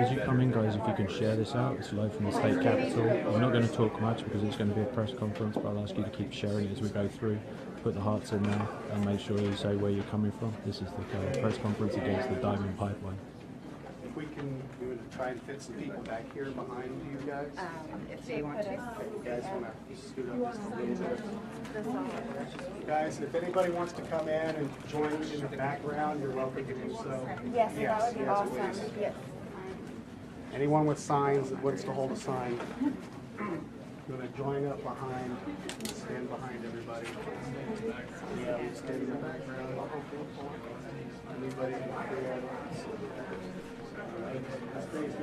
As you come in, guys, if you can share this out, it's live from the state capitol. I'm not going to talk much because it's going to be a press conference, but I'll ask you to keep sharing it as we go through. Put the hearts in there and make sure you say where you're coming from. This is the press conference against the Diamond Pipeline. If we can, we would try and fit some people back here behind you guys. If they want to. You guys want to scoot up just a little bit. Guys, if anybody wants to come in and join in the background, you're welcome to do so. Yes, that would be awesome. Please. Yes. Anyone with signs that wants to hold a sign, you want to join up behind, stand behind everybody. Yeah, we stand in the background. Anybody?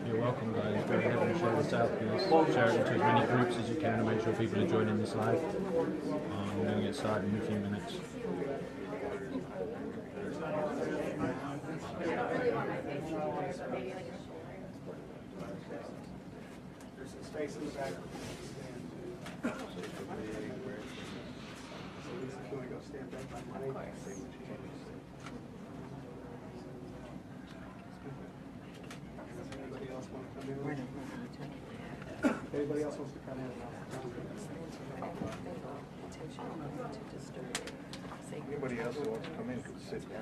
You're welcome, guys. Go ahead and share this out, please. Share it into as many groups as you can to make sure people are joining this live. We're going to get started in a few minutes. There's some space in the back. So Lisa, if you want to go stand back by Mike. Anybody else want to come in? Anybody else wants to come in? Anybody else who wants to come in could sit down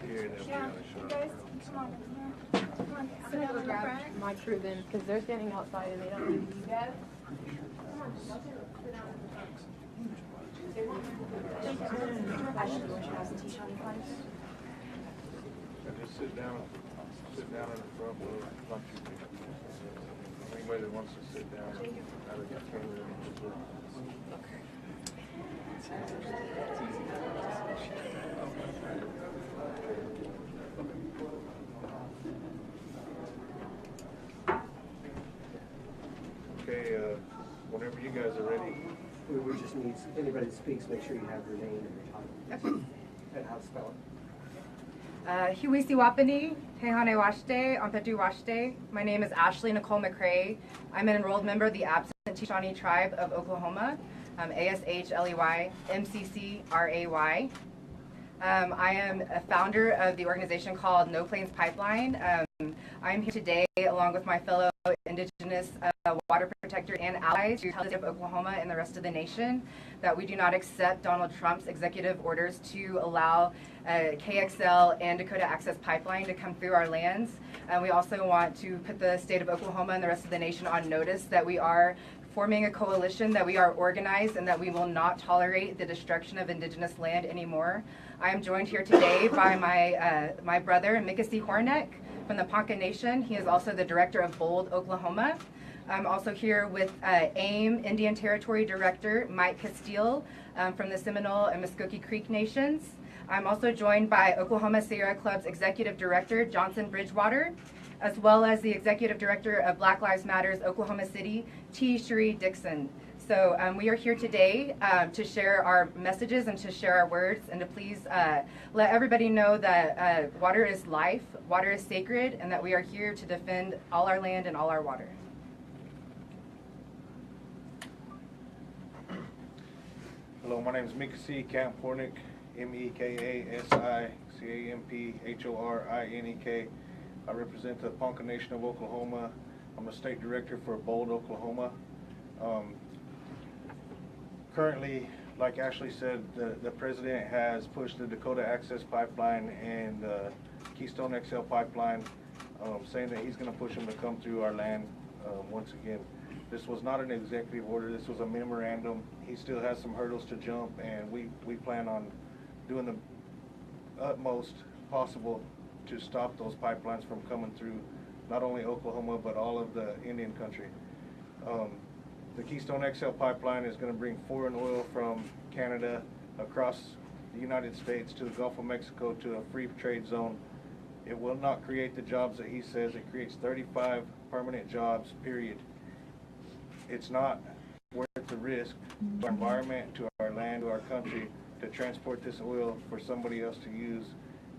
here and they'll be Yeah, on the you show. guys, come on in here. Come on, sit down in the front. My crew then, because they're standing outside and they don't need you guys. I should go and have some tea on fun. And just sit down in the front row. Not you people. Anybody that wants to sit down, out of the camera as well. Okay, whenever you guys are ready. We just need, anybody that speaks, make sure you have your name and your title. And how to spell it. Huisi Wapani, Hehane Washte, Ampetu Washte. My name is Ashley Nicole McCrae. I'm an enrolled member of the absentee Shawnee tribe of Oklahoma, ASHLEY, MCCRAY. I am a founder of the organization called No Plains Pipeline. I'm here today along with my fellow Indigenous water protectors and allies to tell the state of Oklahoma and the rest of the nation that we do not accept Donald Trump's executive orders to allow KXL and Dakota Access Pipeline to come through our lands. We also want to put the state of Oklahoma and the rest of the nation on notice that we are forming a coalition, that we are organized, and that we will not tolerate the destruction of Indigenous land anymore. I am joined here today by my brother, Mikasi Hornek, from the Ponca Nation. He is also the director of BOLD, Oklahoma. I'm also here with AIM Indian Territory Director Mike Castile from the Seminole and Muskogee Creek Nations. I'm also joined by Oklahoma Sierra Club's Executive Director Johnson Bridgewater, as well as the Executive Director of Black Lives Matter's Oklahoma City, T. Cherie Dixon. So we are here today to share our messages and to share our words and to please let everybody know that water is life, water is sacred, and that we are here to defend all our land and all our water. Hello, my name is Mikasi Camp Hornick, MEKASICAMPHORINEK. I represent the Ponca Nation of Oklahoma. I'm the state director for BOLD, Oklahoma. Currently, like Ashley said, the president has pushed the Dakota Access Pipeline and Keystone XL Pipeline, saying that he's going to push them to come through our land once again. This was not an executive order, this was a memorandum. He still has some hurdles to jump, and we plan on doing the utmost possible to stop those pipelines from coming through not only Oklahoma but all of the Indian country. The Keystone XL pipeline is going to bring foreign oil from Canada across the United States to the Gulf of Mexico to a free trade zone. It will not create the jobs that he says. It creates 35 permanent jobs, period. It's not worth the risk to our environment, to our land, to our country, to transport this oil for somebody else to use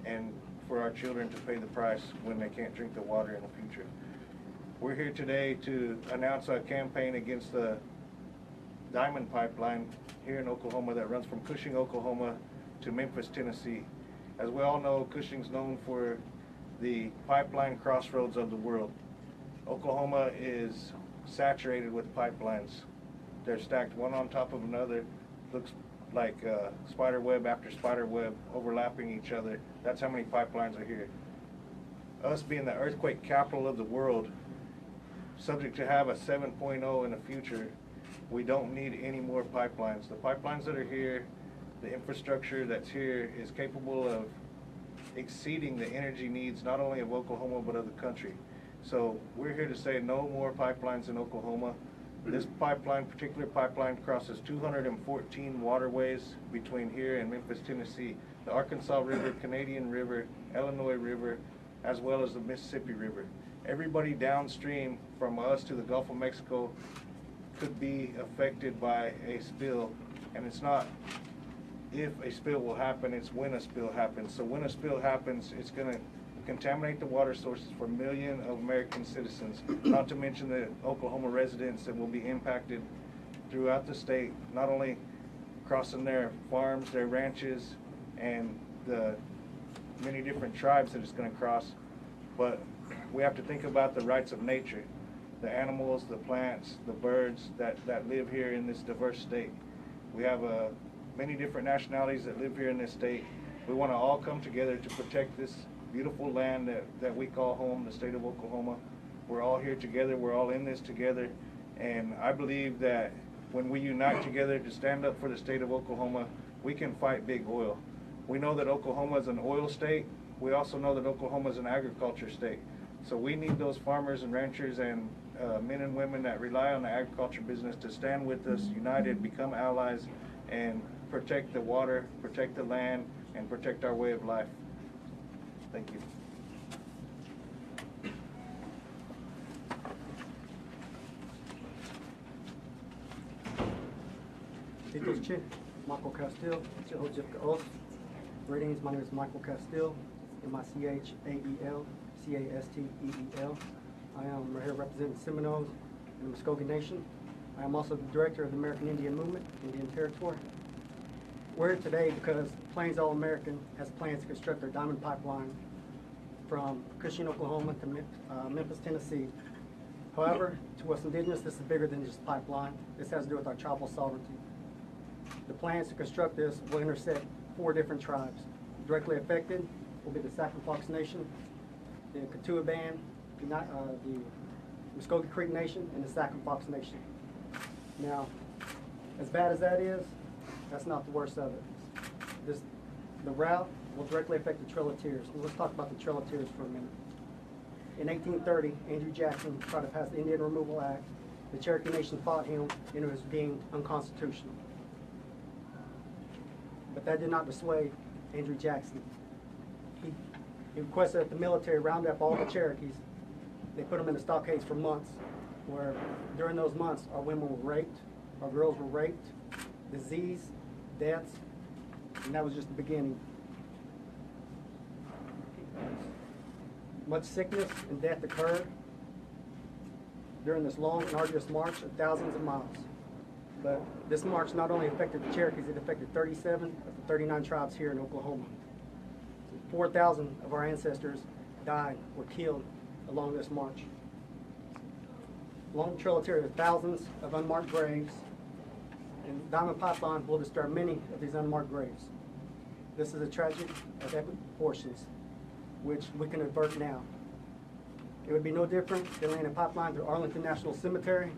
and for our children to pay the price when they can't drink the water in the future. We're here today to announce a campaign against the Diamond Pipeline here in Oklahoma that runs from Cushing, Oklahoma to Memphis, Tennessee. As we all know, Cushing's known for the pipeline crossroads of the world. Oklahoma is saturated with pipelines. They're stacked one on top of another. Looks like spider web after spider web overlapping each other. That's how many pipelines are here. Us being the earthquake capital of the world, subject to have a 7.0 in the future, we don't need any more pipelines. The pipelines that are here, the infrastructure that's here is capable of exceeding the energy needs not only of Oklahoma but of the country. So we're here to say no more pipelines in Oklahoma. This pipeline, particular pipeline, crosses 214 waterways between here and Memphis, Tennessee. The Arkansas River, Canadian River, Illinois River, as well as the Mississippi River. Everybody downstream from us to the Gulf of Mexico could be affected by a spill, and it's not if a spill will happen, it's when a spill happens. So when a spill happens, it's going to contaminate the water sources for millions of American citizens, not to mention the Oklahoma residents that will be impacted throughout the state, not only crossing their farms, their ranches, and the many different tribes that it's going to cross, but we have to think about the rights of nature, the animals, the plants, the birds that live here in this diverse state. We have many different nationalities that live here in this state. We want to all come together to protect this beautiful land that we call home, the state of Oklahoma. We're all here together, we're all in this together, and I believe that when we unite together to stand up for the state of Oklahoma, we can fight big oil. We know that Oklahoma is an oil state. We also know that Oklahoma is an agriculture state. So we need those farmers and ranchers and men and women that rely on the agriculture business to stand with us, united, become allies, and protect the water, protect the land, and protect our way of life. Thank you. Che, Michael Castile, Jehoshaphat Oath. Greetings, my name is Michael Castile, M-I-C-H-A-E-L, C-A-S-T-E-E-L. I am here representing Seminoles in the Muskogee Nation. I am also the director of the American Indian Movement, Indian Territory. We're here today because Plains All American has plans to construct their diamond pipeline from Cushing, Oklahoma to Memphis, Tennessee. However, to us indigenous, this is bigger than just a pipeline. This has to do with our tribal sovereignty. The plans to construct this will intersect 4 different tribes. Directly affected will be the Sac and Fox Nation, the Katuah Band, the Muskogee Creek Nation, and the Sac and Fox Nation. Now, as bad as that is, that's not the worst of it. The route will directly affect the Trail of Tears. And let's talk about the Trail of Tears for a minute. In 1830, Andrew Jackson tried to pass the Indian Removal Act. The Cherokee Nation fought him, and it was deemed unconstitutional. But that did not dissuade Andrew Jackson. He requested that the military round up all the Cherokees. They put them in the stockades for months, where during those months our women were raped, our girls were raped, disease, deaths, and that was just the beginning. Much sickness and death occurred during this long and arduous march of thousands of miles. But this march not only affected the Cherokees, it affected 37 of the 39 tribes here in Oklahoma. 4,000 of our ancestors died, were killed along this march. Along the Trail of Tears, thousands of unmarked graves, and Diamond Pipeline will disturb many of these unmarked graves. This is a tragedy of epic proportions, which we can avert now. It would be no different than laying a pipeline through Arlington National Cemetery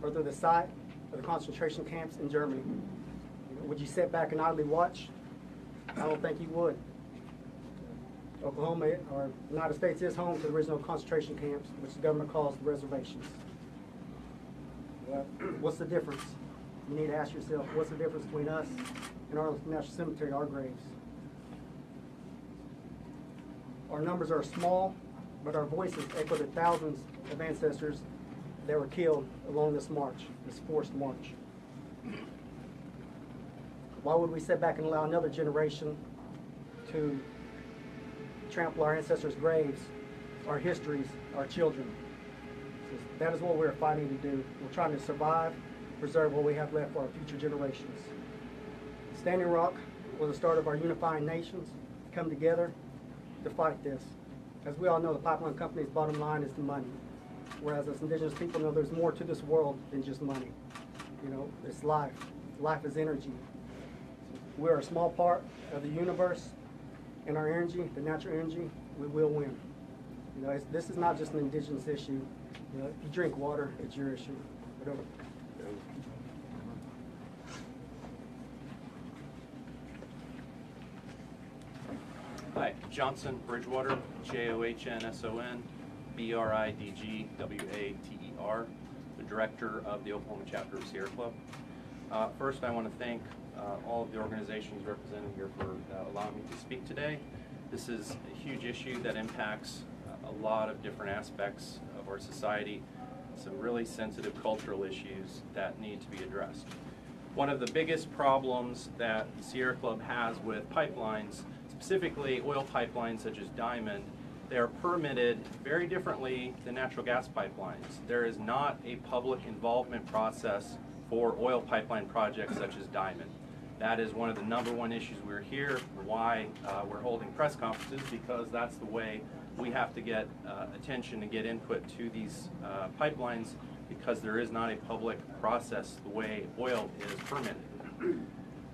or through the site of the concentration camps in Germany. Would you sit back and idly watch? I don't think you would. Oklahoma, or the United States, is home to the original concentration camps, which the government calls the reservations. What's the difference? You need to ask yourself, what's the difference between us and Arlington National Cemetery, our graves? Our numbers are small, but our voices echo the thousands of ancestors that were killed along this march, this forced march. Why would we sit back and allow another generation to trample our ancestors' graves, our histories, our children? So that is what we're fighting to do. We're trying to survive, preserve what we have left for our future generations. Standing Rock was the start of our unifying nations to come together to fight this. As we all know, the pipeline company's bottom line is the money. Whereas as indigenous people know there's more to this world than just money. You know, it's life. Life is energy. We're a small part of the universe, and our energy, the natural energy, we will win. You know, this is not just an indigenous issue. You know, if you drink water, it's your issue. Whatever. Hi, Johnson Bridgewater, Johnsson Bridgwater, the director of the Oklahoma chapter of Sierra Club. First, I want to thank all of the organizations represented here for allowing me to speak today. This is a huge issue that impacts a lot of different aspects of our society, some really sensitive cultural issues that need to be addressed. One of the biggest problems that the Sierra Club has with pipelines, specifically oil pipelines such as Diamond, they are permitted very differently than natural gas pipelines. There is not a public involvement process for oil pipeline projects such as Diamond. That is one of the #1 issues we're here, why we're holding press conferences, because that's the way we have to get attention and get input to these pipelines, because there is not a public process the way oil is permitted.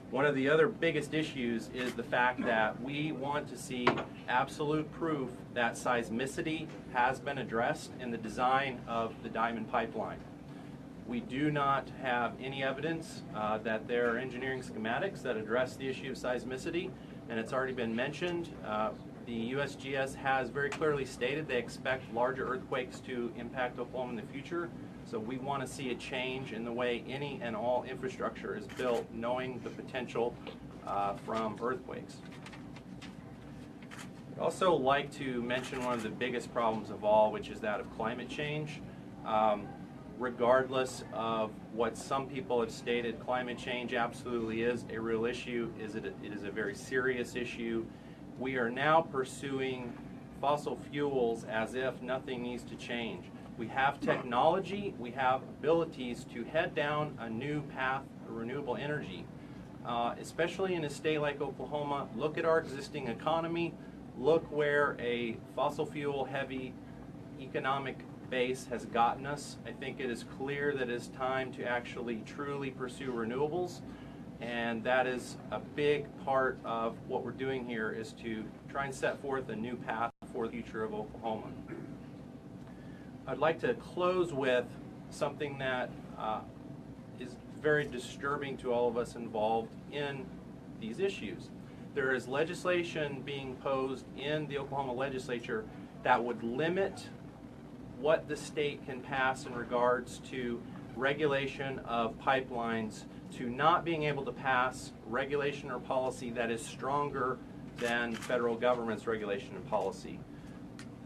One of the other biggest issues is the fact that we want to see absolute proof that seismicity has been addressed in the design of the Diamond pipeline. We do not have any evidence that there are engineering schematics that address the issue of seismicity, and it's already been mentioned. The USGS has very clearly stated they expect larger earthquakes to impact Oklahoma in the future, so we want to see a change in the way any and all infrastructure is built, knowing the potential from earthquakes. I'd also like to mention one of the biggest problems of all, which is that of climate change. Regardless of what some people have stated, climate change absolutely is a real issue. It is a very serious issue. We are now pursuing fossil fuels as if nothing needs to change. We have technology, we have abilities to head down a new path of renewable energy. Especially in a state like Oklahoma, look at our existing economy, look where a fossil fuel heavy economic base has gotten us. I think it is clear that it is time to actually truly pursue renewables, and that is a big part of what we're doing here, is to try and set forth a new path for the future of Oklahoma. I'd like to close with something that is very disturbing to all of us involved in these issues. There is legislation being posed in the Oklahoma legislature that would limit what the state can pass in regards to regulation of pipelines, to not being able to pass regulation or policy that is stronger than federal government's regulation and policy.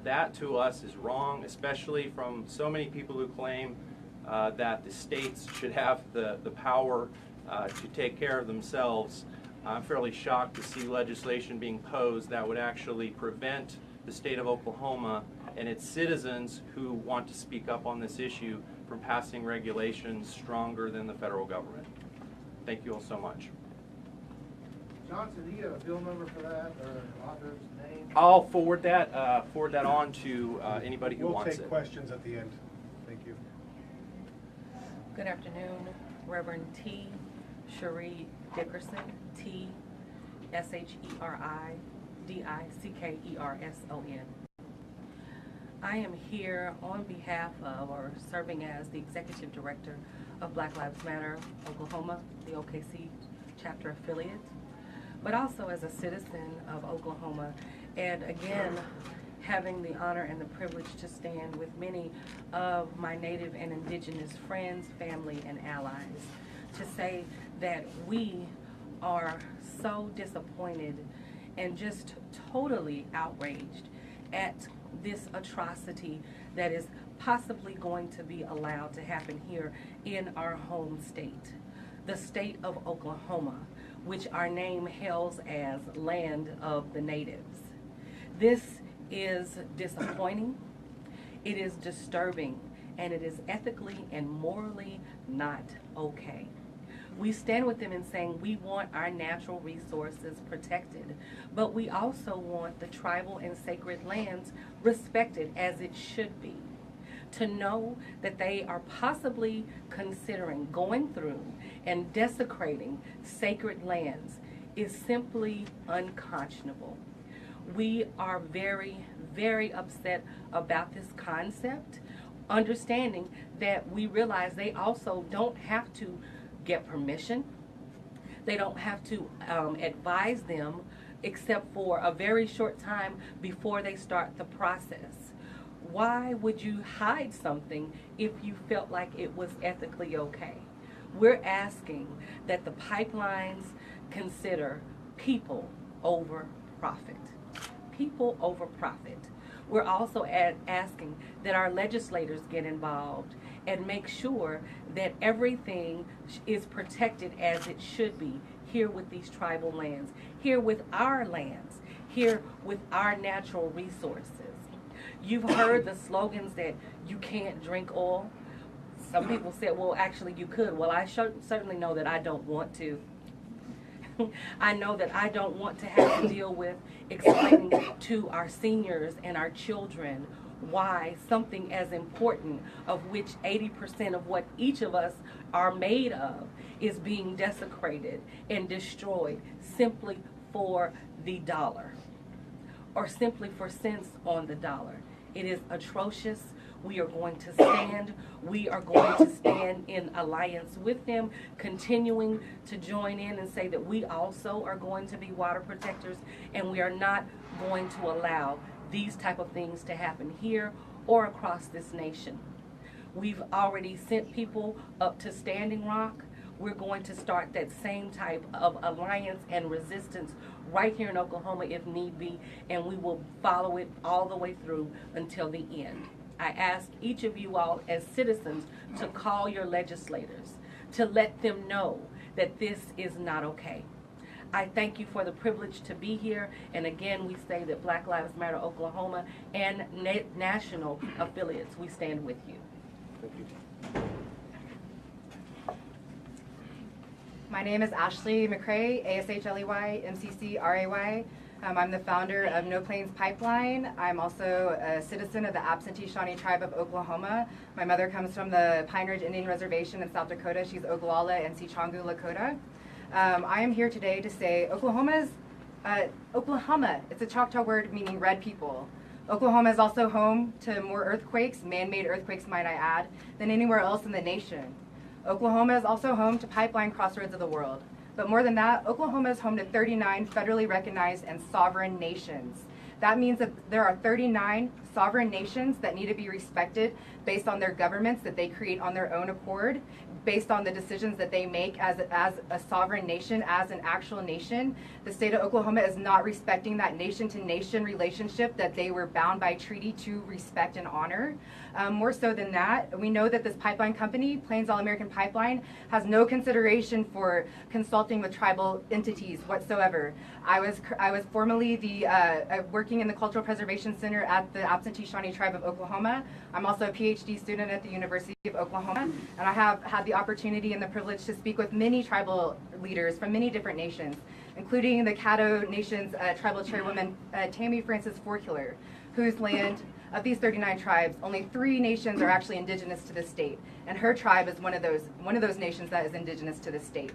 That to us is wrong, especially from so many people who claim that the states should have the power to take care of themselves. I'm fairly shocked to see legislation being posed that would actually prevent the state of Oklahoma and its citizens who want to speak up on this issue from passing regulations stronger than the federal government. Thank you all so much. Johnson, do you have a bill number for that, or author's name? I'll forward that on to anybody who wants it. We'll take questions at the end. Thank you. Good afternoon, Reverend T. Cherie Dickerson, T. SHERIDICKERSON. I am here on behalf of, or serving as, the Executive Director of Black Lives Matter Oklahoma, the OKC chapter affiliate, but also as a citizen of Oklahoma, and again, having the honor and the privilege to stand with many of my Native and Indigenous friends, family, and allies to say that we are so disappointed and just totally outraged at this atrocity that is possibly going to be allowed to happen here in our home state, the state of Oklahoma, which our name hails as land of the natives. This is disappointing, it is disturbing, and it is ethically and morally not okay. We stand with them in saying we want our natural resources protected, but we also want the tribal and sacred lands respected as it should be. to know that they are possibly considering going through and desecrating sacred lands is simply unconscionable. We are very, very upset about this concept, understanding that we realize they also don't have to get permission. They don't have to advise them except for a very short time before they start the process. Why would you hide something if you felt like it was ethically okay? We're asking that the pipelines consider people over profit. People over profit. We're also asking that our legislators get involved and make sure that everything is protected as it should be here with these tribal lands, here with our lands, here with our natural resources. You've heard the slogans that you can't drink oil. Some people said, well, actually you could. Well, I certainly know that I don't want to. I know that I don't want to have to deal with explaining to our seniors and our children why something as important, of which 80% of what each of us are made of, is being desecrated and destroyed simply for the dollar, or simply for cents on the dollar. It is atrocious. We are going to stand. We are going to stand in alliance with them, continuing to join in and say that we also are going to be water protectors, and we are not going to allow these type of things to happen here or across this nation. We've already sent people up to Standing Rock. We're going to start that same type of alliance and resistance right here in Oklahoma if need be, and we will follow it all the way through until the end. I ask each of you all as citizens to call your legislators, to let them know that this is not okay. I thank you for the privilege to be here, and again we say that Black Lives Matter Oklahoma and national affiliates, we stand with you. Thank you. My name is Ashley McCray, ASHLEY, MCC, I'm the founder of No Plains Pipeline. I'm also a citizen of the absentee Shawnee tribe of Oklahoma. My mother comes from the Pine Ridge Indian Reservation in South Dakota. She's Oglala and Sicangu Lakota. I am here today to say Oklahoma, it's a Choctaw word meaning red people. Oklahoma is also home to more earthquakes, man-made earthquakes might I add, than anywhere else in the nation. Oklahoma is also home to pipeline crossroads of the world. But more than that, Oklahoma is home to 39 federally recognized and sovereign nations. That means that there are 39 sovereign nations that need to be respected based on their governments that they create on their own accord, based on the decisions that they make as a sovereign nation, as an actual nation. The state of Oklahoma is not respecting that nation-to-nation relationship that they were bound by treaty to respect and honor. More so than that, we know that this pipeline company, Plains All American Pipeline, has no consideration for consulting with tribal entities whatsoever. I was formerly working in the Cultural Preservation Center at the Absentee Shawnee Tribe of Oklahoma. I'm also a PhD student at the University of Oklahoma, and I have had the opportunity and the privilege to speak with many tribal leaders from many different nations, including the Caddo Nation's tribal chairwoman, Tammy Francis Forkuler, whose land, of these 39 tribes, only 3 nations are actually indigenous to the state, and her tribe is one of those nations that is indigenous to the state.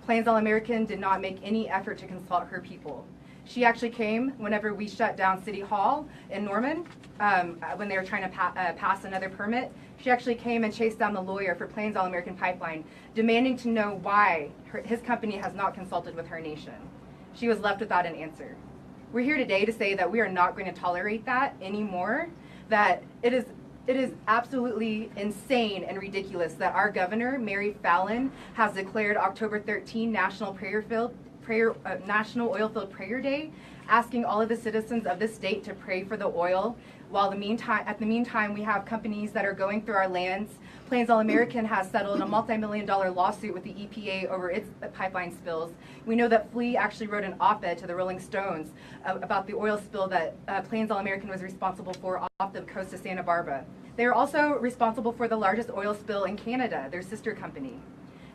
Plains All American did not make any effort to consult her people. She actually came whenever we shut down City Hall in Norman, when they were trying to pass another permit. She actually came and chased down the lawyer for Plains All American Pipeline, demanding to know why his company has not consulted with her nation. She was left without an answer. We're here today to say that we are not going to tolerate that anymore, that it is absolutely insane and ridiculous that our governor, Mary Fallin, has declared October 13 National Oilfield Prayer Day, asking all of the citizens of this state to pray for the oil. While at the meantime, we have companies that are going through our lands. Plains All American has settled a multi-million-dollar lawsuit with the EPA over its pipeline spills. We know that Flea actually wrote an op-ed to the Rolling Stones about the oil spill that Plains All American was responsible for off the coast of Santa Barbara. They are also responsible for the largest oil spill in Canada, their sister company.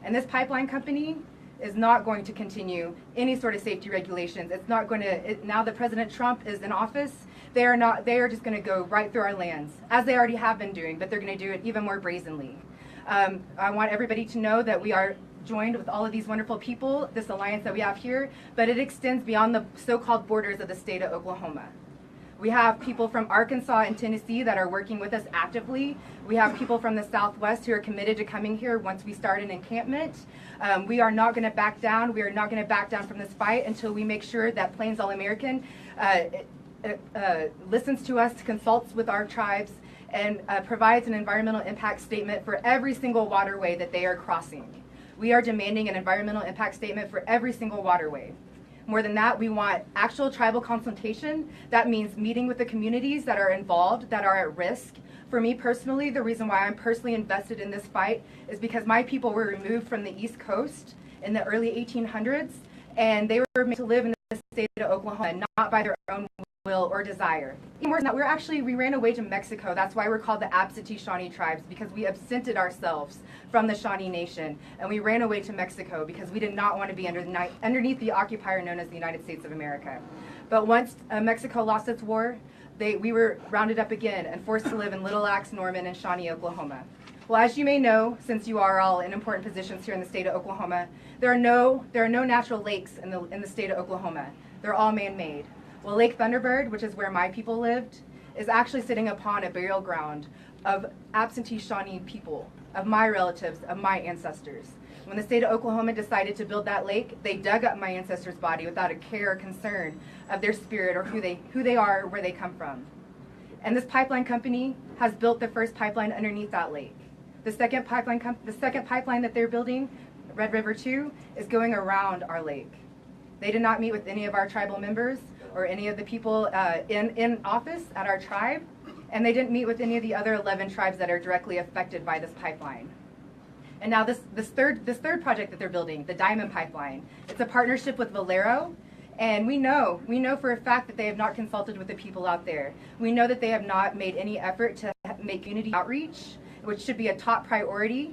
And this pipeline company is not going to continue any sort of safety regulations. It's not going to, now that President Trump is in office, They are just going to go right through our lands, as they already have been doing, but they're going to do it even more brazenly. I want everybody to know that we are joined with all of these wonderful people, this alliance that we have here, but it extends beyond the so-called borders of the state of Oklahoma. We have people from Arkansas and Tennessee that are working with us actively. We have people from the Southwest who are committed to coming here once we start an encampment. We are not going to back down. We are not going to back down from this fight until we make sure that Plains All-American listens to us, consults with our tribes, and provides an environmental impact statement for every single waterway that they are crossing. We are demanding an environmental impact statement for every single waterway. More than that, we want actual tribal consultation. That means meeting with the communities that are involved, that are at risk. For me personally, the reason why I'm personally invested in this fight is because my people were removed from the East Coast in the early 1800s, and they were made to live in the state of Oklahoma, not by their own will or desire. More than that, we ran away to Mexico. That's why we're called the absentee Shawnee tribes, because we absented ourselves from the Shawnee Nation, and we ran away to Mexico because we did not want to be underneath the occupier known as the United States of America. But once Mexico lost its war, we were rounded up again and forced to live in Little Axe, Norman, and Shawnee, Oklahoma. Well, as you may know, since you are all in important positions here in the state of Oklahoma, there are no natural lakes in the state of Oklahoma. They're all man-made. Well, Lake Thunderbird, which is where my people lived, is actually sitting upon a burial ground of absentee Shawnee people, of my relatives, of my ancestors. When the state of Oklahoma decided to build that lake, they dug up my ancestors' body without a care or concern of their spirit or who they are or where they come from. And this pipeline company has built the first pipeline underneath that lake. The second pipeline that they're building, Red River 2, is going around our lake. They did not meet with any of our tribal members or any of the people in office at our tribe, and they didn't meet with any of the other 11 tribes that are directly affected by this pipeline. And now this third project that they're building, the Diamond Pipeline, it's a partnership with Valero, and we know for a fact that they have not consulted with the people out there. We know that they have not made any effort to make community outreach, which should be a top priority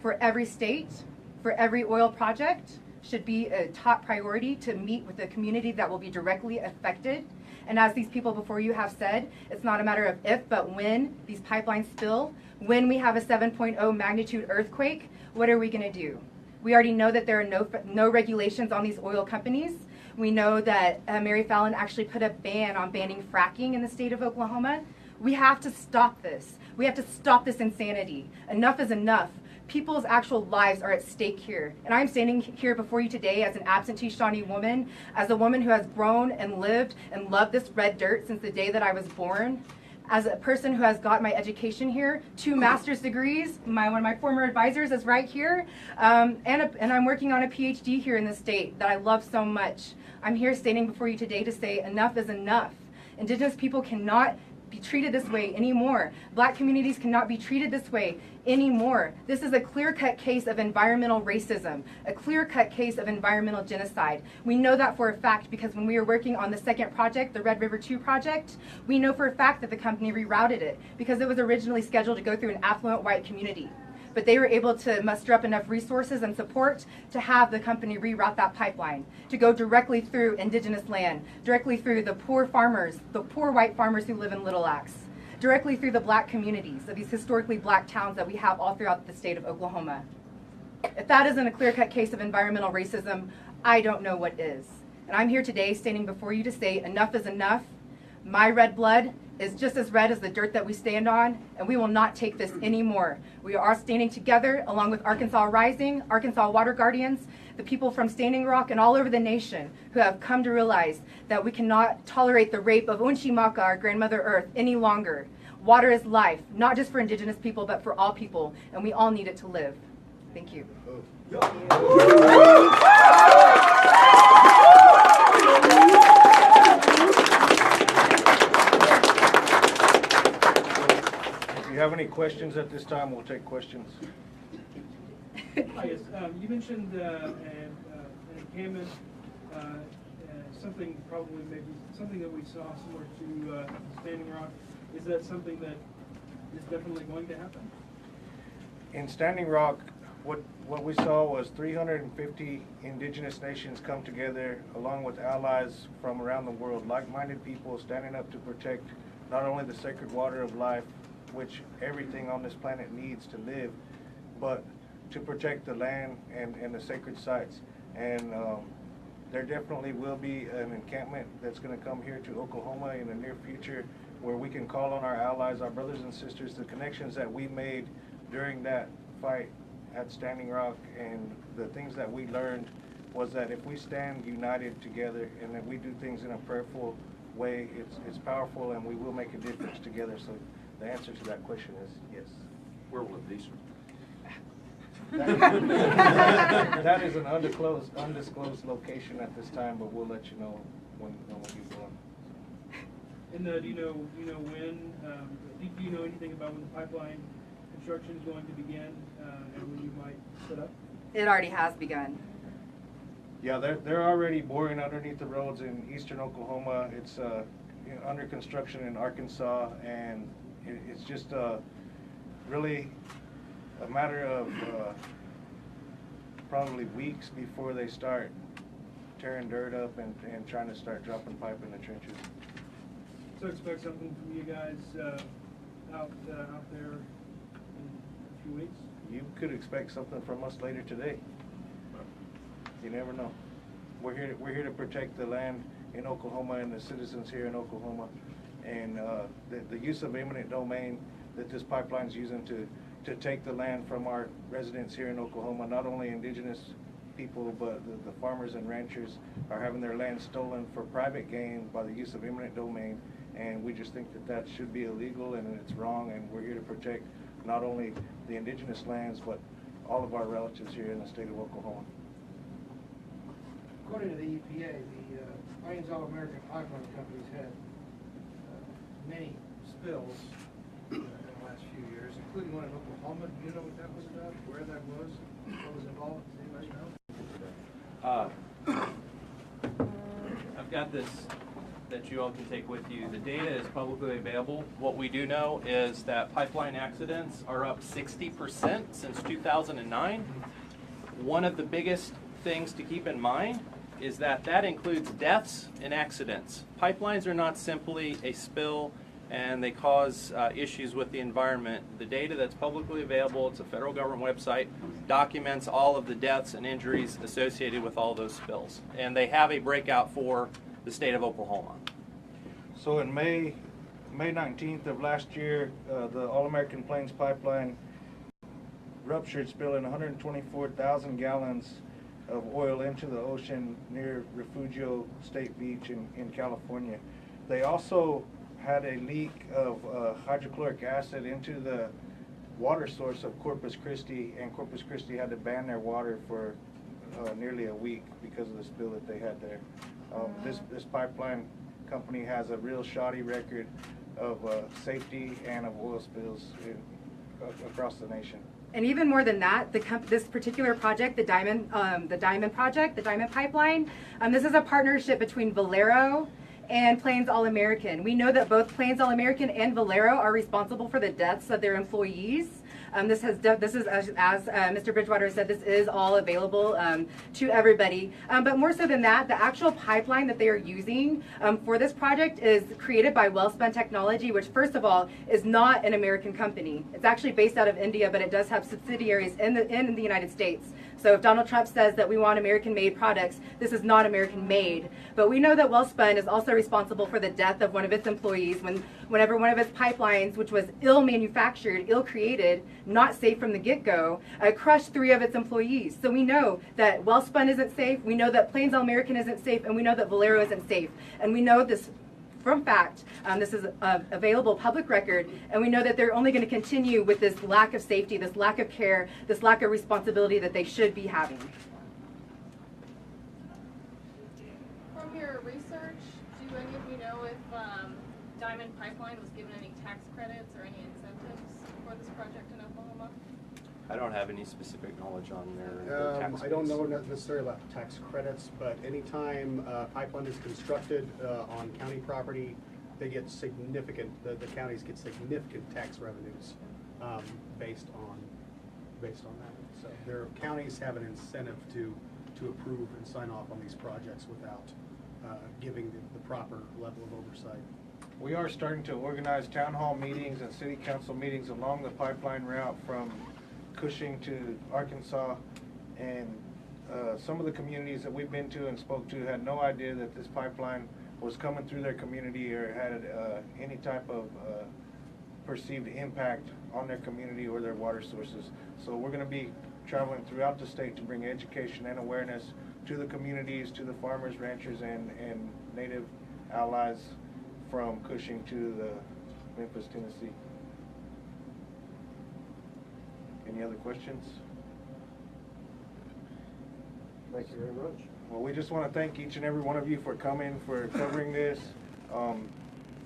for every state, for every oil project. Should be a top priority to meet with the community that will be directly affected. And as these people before you have said, it's not a matter of if, but when these pipelines spill, when we have a 7.0 magnitude earthquake, what are we going to do? We already know that there are no regulations on these oil companies. We know that Mary Fallon actually put a ban on banning fracking in the state of Oklahoma. We have to stop this. We have to stop this insanity. Enough is enough. People's actual lives are at stake here. And I'm standing here before you today as an absentee Shawnee woman, as a woman who has grown and lived and loved this red dirt since the day that I was born, as a person who has got my education here, 2 master's degrees. One of my former advisors is right here, and I'm working on a PhD here in the state that I love so much. I'm here standing before you today to say enough is enough. Indigenous people cannot be treated this way anymore. Black communities cannot be treated this way anymore. This is a clear-cut case of environmental racism, a clear-cut case of environmental genocide. We know that for a fact because when we were working on the second project, the Red River 2 project, we know for a fact that the company rerouted it because it was originally scheduled to go through an affluent white community. But they were able to muster up enough resources and support to have the company reroute that pipeline, to go directly through indigenous land, directly through the poor farmers, the poor white farmers who live in Little Axe, directly through the black communities of these historically black towns that we have all throughout the state of Oklahoma. If that isn't a clear-cut case of environmental racism, I don't know what is. And I'm here today standing before you to say enough is enough. My red blood is just as red as the dirt that we stand on, and we will not take this anymore. We are standing together along with Arkansas Rising, Arkansas Water Guardians, the people from Standing Rock and all over the nation who have come to realize that we cannot tolerate the rape of Unchimaka, our grandmother Earth, any longer. Water is life, not just for indigenous people, but for all people, and we all need it to live. Thank you. If you have any questions at this time, we'll take questions. Yes, you mentioned an encampment, something that we saw similar to Standing Rock. Is that something that is definitely going to happen? In Standing Rock, what we saw was 350 indigenous nations come together along with allies from around the world, like-minded people standing up to protect not only the sacred water of life, which everything on this planet needs to live, but to protect the land and the sacred sites. And there definitely will be an encampment that's going to come here to Oklahoma in the near future, where we can call on our allies, our brothers and sisters, the connections that we made during that fight at Standing Rock, and the things that we learned was that if we stand united together and that we do things in a prayerful way, it's powerful, and we will make a difference together. So the answer to that question is yes. Where will it be, sir? That is an undisclosed location at this time, but we'll let you know when we get going. And do you know when? Do you know anything about when the pipeline construction is going to begin and when you might set up? It already has begun. Yeah, they're already boring underneath the roads in eastern Oklahoma. It's under construction in Arkansas, and it's just really a matter of probably weeks before they start tearing dirt up and trying to start dropping pipe in the trenches. So expect something from you guys out there in a few weeks? You could expect something from us later today. You never know. We're here to protect the land in Oklahoma and the citizens here in Oklahoma, and the use of eminent domain that this pipeline is using to take the land from our residents here in Oklahoma. Not only indigenous people, but the farmers and ranchers are having their land stolen for private gain by the use of eminent domain, and we just think that should be illegal and it's wrong, and we're here to protect not only the indigenous lands but all of our relatives here in the state of Oklahoma. According to the EPA, the Plains All American Pipeline Company's had many spills in the last few years, including one in Oklahoma. Do you know what that was about, where that was, what was involved? Does anybody know? I've got this that you all can take with you. The data is publicly available. What we do know is that pipeline accidents are up 60% since 2009. One of the biggest things to keep in mind is that includes deaths and accidents. Pipelines are not simply a spill and they cause issues with the environment. The data that's publicly available, it's a federal government website, documents all of the deaths and injuries associated with all those spills. And they have a breakout for the state of Oklahoma. So in May 19th of last year, the All-American Plains Pipeline ruptured, spilling 124,000 gallons of oil into the ocean near Refugio State Beach in California. They also had a leak of hydrochloric acid into the water source of Corpus Christi, and Corpus Christi had to ban their water for nearly a week because of the spill that they had there. This pipeline company has a real shoddy record of safety and of oil spills across the nation. And even more than that, this particular project, the Diamond Project, the Diamond Pipeline, this is a partnership between Valero and Plains All American. We know that both Plains All American and Valero are responsible for the deaths of their employees. This is, as Mr. Bridgewater said, this is all available to everybody. But more so than that, the actual pipeline that they are using for this project is created by Wellspun Technology, which first of all is not an American company. It's actually based out of India, but it does have subsidiaries in the United States. So if Donald Trump says that we want American-made products, this is not American-made. But we know that Wellspun is also responsible for the death of one of its employees whenever one of its pipelines, which was ill-manufactured, ill-created, not safe from the get-go, crushed 3 of its employees. So we know that Wellspun isn't safe, we know that Plains All American isn't safe, and we know that Valero isn't safe. And we know this from fact. This is available public record, and we know that they're only going to continue with this lack of safety, this lack of care, this lack of responsibility that they should be having. From your research, do any of you know if Diamond Pipeline was given any tax credits or any incentives for this project in Oklahoma? I don't have any specific knowledge on their tax I don't rates. know necessarily about tax credits, but anytime a pipeline is constructed on county property, they get significant, the counties get significant tax revenues based on based on that. So their counties have an incentive to approve and sign off on these projects without giving the proper level of oversight. We are starting to organize town hall meetings and city council meetings along the pipeline route from Cushing to Arkansas, and some of the communities that we've been to and spoke to had no idea that this pipeline was coming through their community or had any type of perceived impact on their community or their water sources. So we're going to be traveling throughout the state to bring education and awareness to the communities, to the farmers, ranchers, and native allies from Cushing to the Memphis, Tennessee. Any other questions? Thank you very much. Well, we just want to thank each and every one of you for coming, for covering this.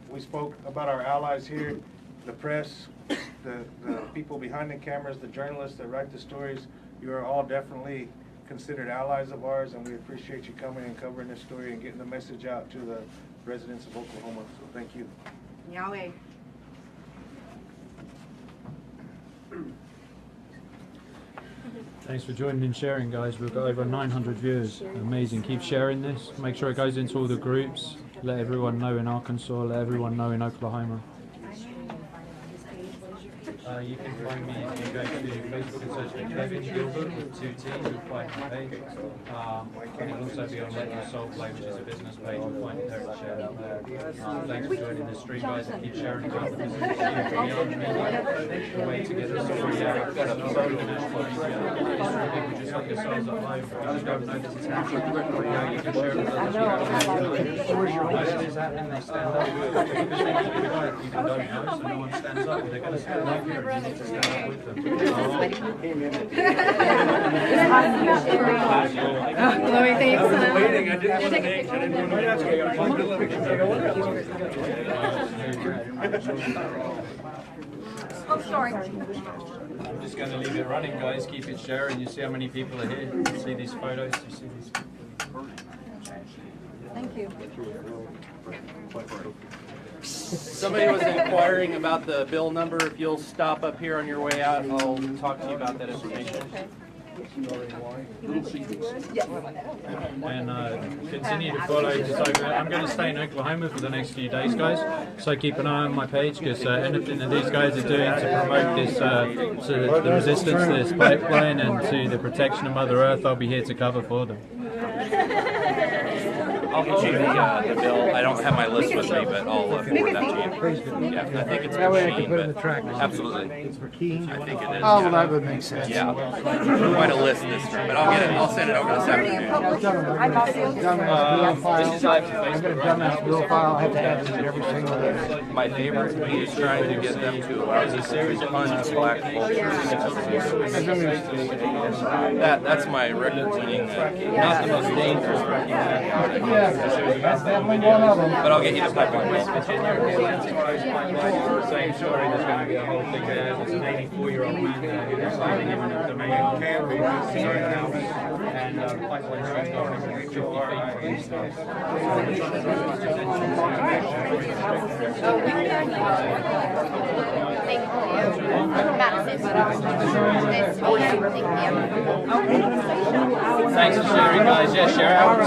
We spoke about our allies here, the press, the people behind the cameras, the journalists that write the stories. You are all definitely considered allies of ours, and we appreciate you coming and covering this story and getting the message out to the residents of Oklahoma. So thank you. Yahweh. Thanks for joining and sharing, guys. We've got over 900 viewers. Amazing. Keep sharing this. Make sure it goes into all the groups. Let everyone know in Arkansas. Let everyone know in Oklahoma. You can find me if you go to Facebook and search for Kevin Gilbert with 2 T's. You'll find my page. It'll also be on Let Your Soul Play, which is a business page. You'll find it there and share it there. Thanks for joining the stream, guys, and keep sharing it out because it's a way to get the story out. It's not international media. It's for people just like yourselves at home. You just don't know this is happening. You can share it with others. When it is happening, they stand up. Because they need to be quiet. People don't know, so no one stands up. They're going to stand up here. You need to stand up with them. Chloe, thanks. Oh, sorry. I'm just going to leave it running, guys. Keep it sharing. You see how many people are here. You see these photos. You see these people. Thank you. Somebody was inquiring about the bill number. If you'll stop up here on your way out, I'll talk to you about that information. And continue to follow. So I'm going to stay in Oklahoma for the next few days, guys. So keep an eye on my page because anything that these guys are doing to promote this, to the resistance to this pipeline and to the protection of Mother Earth, I'll be here to cover for them. I'll get you the bill. I don't have my list with me, but I'll forward that to you. Yeah, I think it's That way I machine, can put it in the but track. absolutely. It's for Keene. I think it is. Oh, well, yeah. that would make sense. Yeah, quite a list this time, but I'll get it. I'll send it over this afternoon. Dumbass bill file. I've got a dumbass bill file. I have to add to every single day. My favorite to me is trying to get them to allow these series of punch black vultures. That's my record-winning, not the most dangerous record. Yeah, that's definitely one of them. But I'll get you the pipeline. West Virginia, Atlantic Coast Pipeline, same story. There's going to be a whole thing there. There's an 84-year-old man there who is living in the main house and pipeline street going 50 feet from these guys. Thanks for sharing, guys. Yeah, share it out on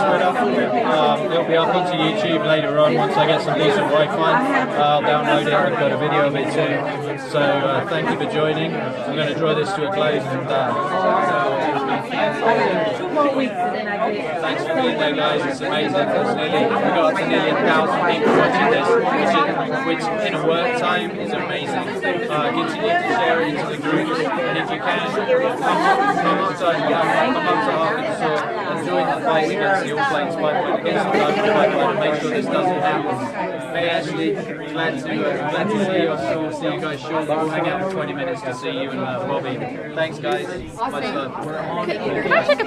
Twitter. It'll be up onto YouTube later on once I get some decent Wi-Fi. I'll download it. I've got a video of it too. So thank you for joining. I'm going to draw this to a close and thanks for being there, guys. It's amazing. We've got up to nearly 1,000 people watching this, which in a work time is amazing. Continue to share it into the groups, and if you can, come up to Arkansas and join the fight against the All Plains pipeline, against the Diamond pipeline, and make sure this doesn't happen. Hey Ashley, glad to see you. I'm sure we'll see you guys shortly. We'll hang out in 20 minutes to see you and Bobby. Thanks, guys. Much love.